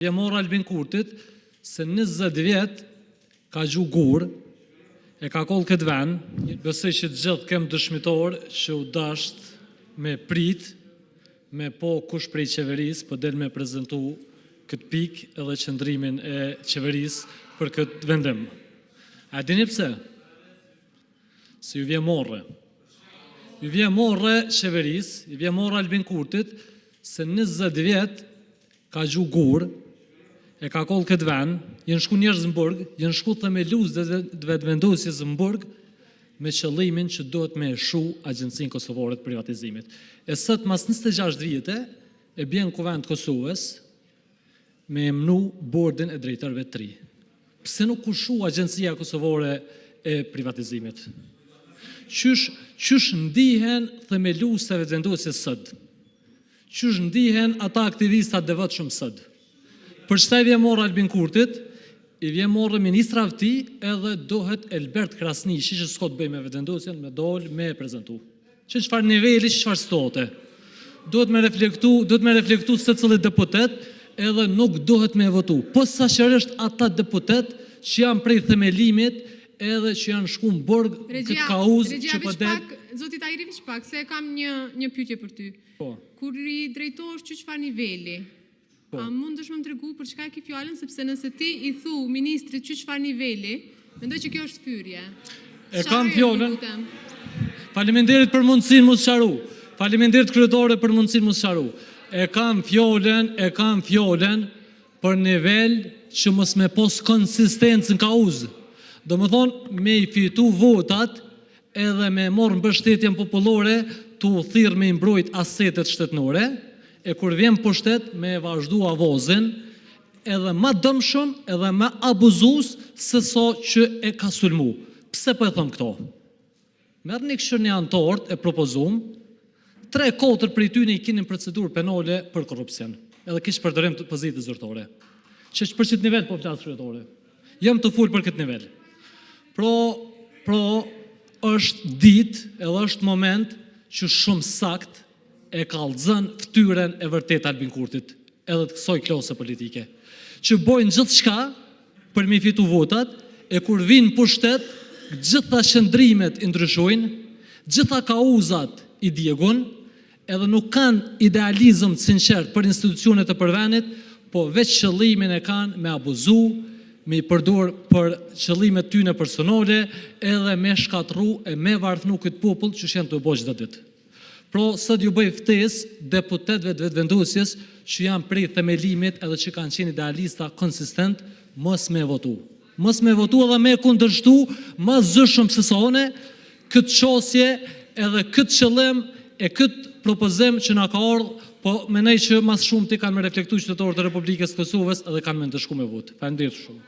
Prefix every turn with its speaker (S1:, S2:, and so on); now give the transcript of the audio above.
S1: Je mor Albin Kurtit se 20 vjet ka gju gur, e ka koll këtë vend, besoj që të gjithë kem dëshmitor që u dasht me prit, me po kush prej qeveris, po del me prezentu këtë pik edhe qëndrimin e qeveris për këtë vendim. A dini pse? Se ju vje morre. Ju vje morre qeveris, ju vje morre Albin Kurtit, se 20 vjet ka gju gur, e ka koll këtë vend, jenë shku njerëz në burg, jenë shku themelus dhe vetëvendosjes në burg, me qëllimin që duhet me shu Agjencinë Kosovare të Privatizimit. E sot mas 26 vite, e bjen Kuvend Kosovës me emnu bordin e drejtarëve të ri. Pse nuk u shu Agjencia Kosovare e Privatizimit? Qysh ndihen themelus të vetëvendosjes sot? Qysh ndihen ata aktivistat devotshëm sot? Për çfarë vje morë Albin Kurtit, i vje morë ministra vti edhe dohet Elbert Krasniqi, që s'ko të bëj me vetëvendosjen, me dol, me prezentu. Që çfarë niveli, çfarë stote. Duhet me reflektu se cili deputet, edhe nuk duhet me votu. Po saqërisht ata deputet që janë prej themelimit, edhe që janë shku në burg, këtë kauz që pëdet...
S2: Zotit Ajri Vishpak, se kam një pyetje për ty.
S1: Po.
S2: Kur i drejtohesh që çfarë niveli? A mund të më tregu për çka e ke fjalën, sepse nëse ti i thu ministrit që çfarë niveli, mendoj që kjo është fyrje.
S1: E kam fjalën. Faleminderit për mundësinë mos sqaru. Faleminderit kryetare për mundësinë mos sqaru. E kam fjalën për nivel që mos me pos konsistencë në kauzë. Domethënë me i fitu votat edhe me morë mbështetjen popullore të u thirrë me mbrojt asetet shtetënore. E kur vjen pushtet me vazhdu avozin, edhe ma dëmshëm, edhe ma abuzus, se so që e ka sulmu. Pse po e thëm këto? Merë një këshër një antort e propozum, 3-4 për i ty një i kinin procedurë penale për korupcion, edhe kishë përdërim të pozitë zyrtore. Që për qëtë nivel po flasë shretore. Jem të full për këtë nivel. Pro është dit, edhe është moment që shumë sakt e kallëzën ftyren e vërtet Albin Kurtit, edhe të kësoj klose politike, që bojnë gjithë shka për me fitu votat, e kur vinë pushtet, gjitha shëndrimet i ndryshojnë, gjitha kauzat i djegun, edhe nuk kanë idealizëm të sinqert për institucionet e përvenit, po veç qëllimin e kanë me abuzu, me i përdur për qëllimet tyne personale, edhe me shkatru e me varthnu këtë popull që shenë të e bojë gjitha ditë. Pro, sot ju bëj ftes deputetve të vetëvendosjes që janë prej themelimit edhe që kanë qenë idealista konsistent, mos me votu. Mos me votu edhe me kundërshtu, ma zëshëm se sone, këtë qosje edhe këtë qëllim e këtë propozim që na ka ardhë, po menej që mas shumë ti kanë me reflektu qytetarët e Republikës Kosovës edhe kanë me ndëshku me votë. Faleminderit shumë.